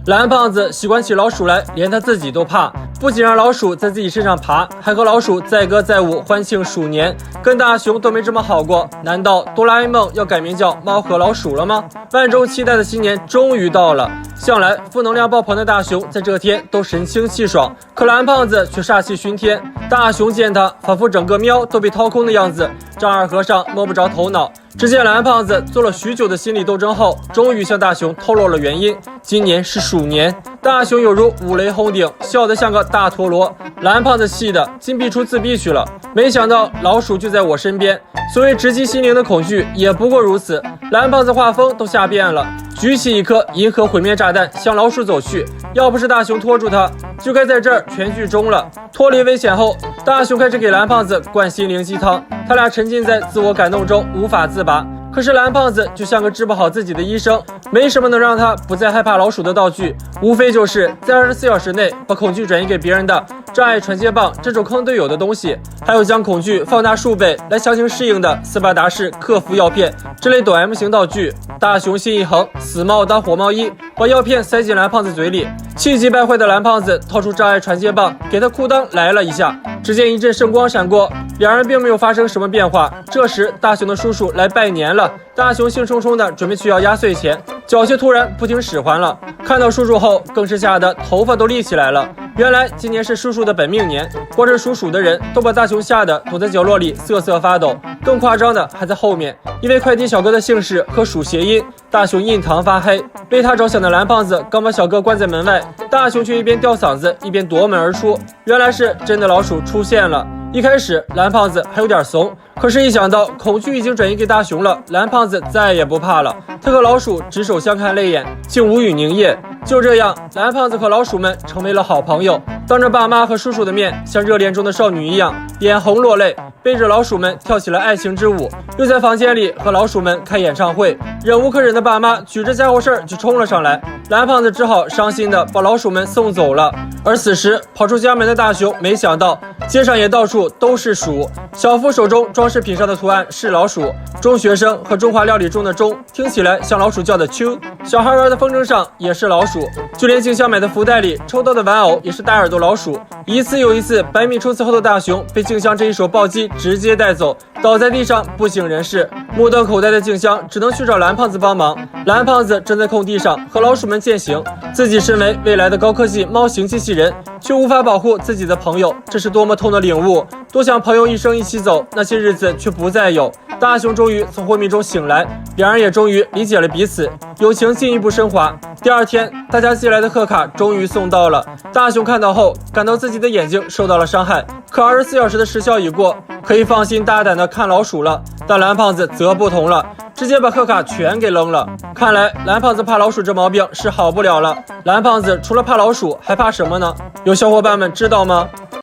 蓝胖子习惯起老鼠来，连他自己都怕，不仅让老鼠在自己身上爬，还和老鼠载歌载舞欢庆鼠年，跟大熊都没这么好过。难道哆啦 A 梦要改名叫猫和老鼠了吗？万众期待的新年终于到了，向来负能量爆棚的大熊在这天都神清气爽，可蓝胖子却煞气熏天。大熊见他仿佛整个喵都被掏空的样子，丈二和尚摸不着头脑。只见蓝胖子做了许久的心理斗争后，终于向大熊透露了原因。今年是鼠年，大熊有如五雷轰顶，笑得像个大陀螺。蓝胖子气得金币出自闭去了。没想到老鼠就在我身边，所谓直击心灵的恐惧也不过如此。蓝胖子画风都吓变了，举起一颗银河毁灭炸弹向老鼠走去。要不是大熊拖住他，就该在这儿全剧终了。脱离危险后，大熊开始给蓝胖子灌心灵鸡汤，他俩沉浸在自我感动中无法自拔。可是蓝胖子就像个治不好自己的医生，没什么能让他不再害怕老鼠的道具，无非就是在24小时内把恐惧转移给别人的障碍传接棒这种坑队友的东西，还有将恐惧放大数倍来强行适应的斯巴达式克服药片这类短 M 型道具。大熊心一横，死猫当火猫一，把药片塞进蓝胖子嘴里。气急败坏的蓝胖子掏出障碍传接棒，给他裤裆来了一下，只见一阵圣光闪过，两人并没有发生什么变化。这时大熊的叔叔来拜年了，大熊兴冲冲的准备去要压岁钱，脚却突然不听使唤了。看到叔叔后，更是吓得头发都立起来了。原来今年是叔叔的本命年，光是属鼠的人都把大熊吓得躲在角落里瑟瑟发抖。更夸张的还在后面，因为快递小哥的姓氏和鼠谐音，大熊印堂发黑。为他着想的蓝胖子刚把小哥关在门外，大熊却一边吊嗓子一边夺门而出。原来是真的老鼠出现了。一开始蓝胖子还有点怂，可是一想到恐惧已经转移给大熊了，蓝胖子再也不怕了。他和老鼠执手相看泪眼，竟无语凝噎。就这样，蓝胖子和老鼠们成为了好朋友，当着爸妈和叔叔的面，像热恋中的少女一样眼红落泪，背着老鼠们跳起了爱情之舞，又在房间里和老鼠们开演唱会。忍无可忍的爸妈举着家伙事儿就冲了上来，蓝胖子只好伤心的把老鼠们送走了。而此时跑出家门的大熊没想到街上也到处都是鼠，小夫手中装饰品上的图案是老鼠，中学生和中华料理中的钟听起来像老鼠叫的秋，小孩玩的风筝上也是老鼠，就连静香买的福袋里抽到的玩偶也是大耳朵老鼠。一次又一次百米冲刺后的大熊被静香这一手暴击直接带走，倒在地上不省人事。目瞪口呆的静香只能去找蓝胖子帮忙。蓝胖子正在空地上和老鼠们践行，自己身为未来的高科技猫型机器人，却无法保护自己的朋友，这是多么痛的领悟。多想朋友一生一起走，那些日子却不再有。大熊终于从昏迷中醒来，两人也终于理解了彼此，友情进一步升华。第二天，大家寄来的贺卡终于送到了。大熊看到后，感到自己的眼睛受到了伤害，可24小时的时效已过，可以放心大胆的看老鼠了。但蓝胖子则不同了，直接把贺卡全给扔了。看来蓝胖子怕老鼠这毛病是好不了了。蓝胖子除了怕老鼠还怕什么呢？有小伙伴们知道吗？